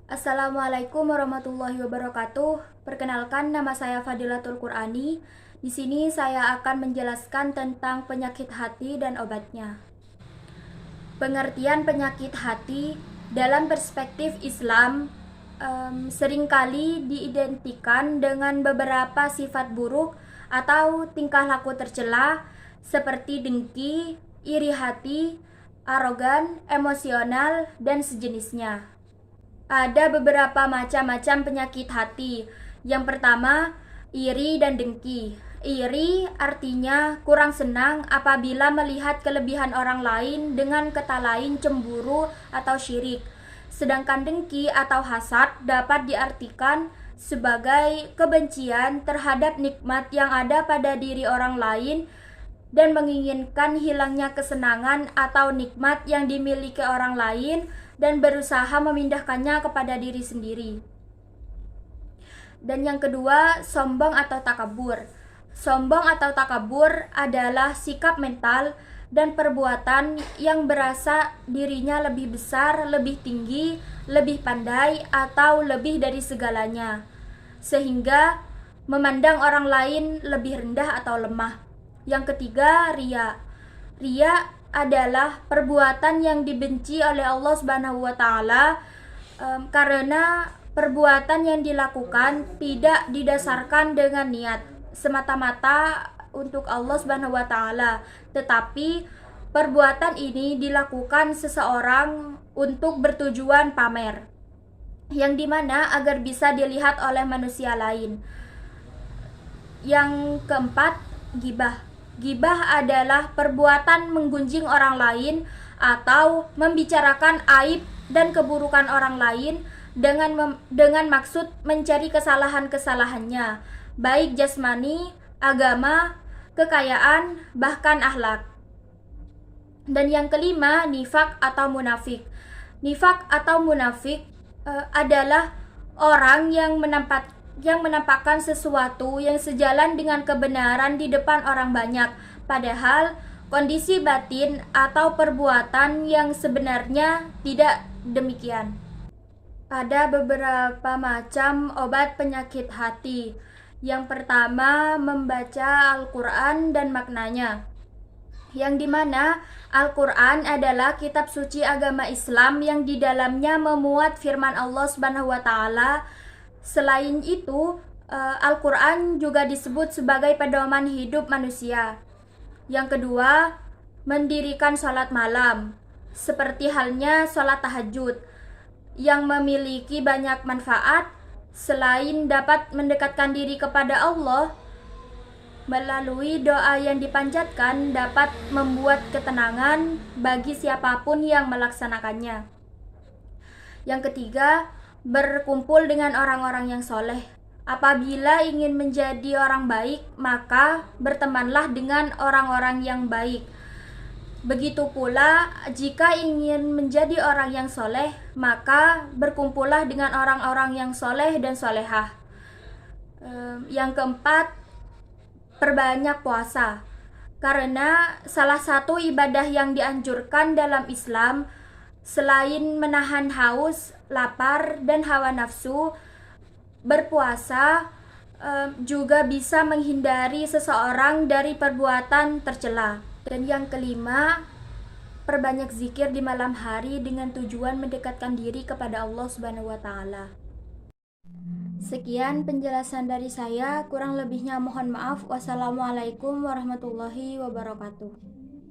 Assalamualaikum warahmatullahi wabarakatuh. Perkenalkan, nama saya Fadilatul Qur'ani. Di sini saya akan menjelaskan tentang penyakit hati dan obatnya. Pengertian penyakit hati dalam perspektif Islam seringkali diidentikan dengan beberapa sifat buruk atau tingkah laku tercela seperti dengki, iri hati, arogan, emosional, dan sejenisnya. Ada beberapa macam-macam penyakit hati. Yang pertama, iri dan dengki. Iri artinya kurang senang apabila melihat kelebihan orang lain dengan kata lain cemburu atau syirik. Sedangkan dengki atau hasad dapat diartikan sebagai kebencian terhadap nikmat yang ada pada diri orang lain dan menginginkan hilangnya kesenangan atau nikmat yang dimiliki orang lain dan berusaha memindahkannya kepada diri sendiri. Dan yang kedua, sombong atau takabur. Sombong atau takabur adalah sikap mental dan perbuatan yang berasa dirinya lebih besar, lebih tinggi, lebih pandai, atau lebih dari segalanya, sehingga memandang orang lain lebih rendah atau lemah. Yang ketiga, ria. Ria adalah perbuatan yang dibenci oleh Allah Subhanahu wa taala karena perbuatan yang dilakukan tidak didasarkan dengan niat semata-mata untuk Allah Subhanahu wa taala, tetapi perbuatan ini dilakukan seseorang untuk bertujuan pamer, yang dimana agar bisa dilihat oleh manusia lain. Yang keempat, ghibah. Ghibah adalah perbuatan menggunjing orang lain atau membicarakan aib dan keburukan orang lain dengan maksud mencari kesalahan-kesalahannya, baik jasmani, agama, kekayaan, bahkan akhlak. Dan yang kelima, nifak atau munafik. Nifak atau munafik adalah orang yang menampakkan sesuatu yang sejalan dengan kebenaran di depan orang banyak, padahal kondisi batin atau perbuatan yang sebenarnya tidak demikian. Ada beberapa macam obat penyakit hati. Yang pertama, membaca Al-Quran dan maknanya, yang dimana Al-Quran adalah kitab suci agama Islam yang di dalamnya memuat firman Allah Subhanahu wa taala. Selain itu, Al-Quran juga disebut sebagai pedoman hidup manusia. Yang kedua, mendirikan sholat malam, seperti halnya sholat tahajud, yang memiliki banyak manfaat. Selain dapat mendekatkan diri kepada Allah, melalui doa yang dipanjatkan dapat membuat ketenangan bagi siapapun yang melaksanakannya. Yang ketiga, berkumpul dengan orang-orang yang soleh. Apabila ingin menjadi orang baik, maka bertemanlah dengan orang-orang yang baik. Begitu pula jika ingin menjadi orang yang soleh, maka berkumpullah dengan orang-orang yang soleh dan solehah. Yang keempat, perbanyak puasa. Karena salah satu ibadah yang dianjurkan dalam Islam selain menahan haus, lapar, dan hawa nafsu, berpuasa juga bisa menghindari seseorang dari perbuatan tercela. Dan yang kelima, perbanyak zikir di malam hari dengan tujuan mendekatkan diri kepada Allah Subhanahu wa taala. Sekian penjelasan dari saya, kurang lebihnya mohon maaf. Wassalamualaikum warahmatullahi wabarakatuh.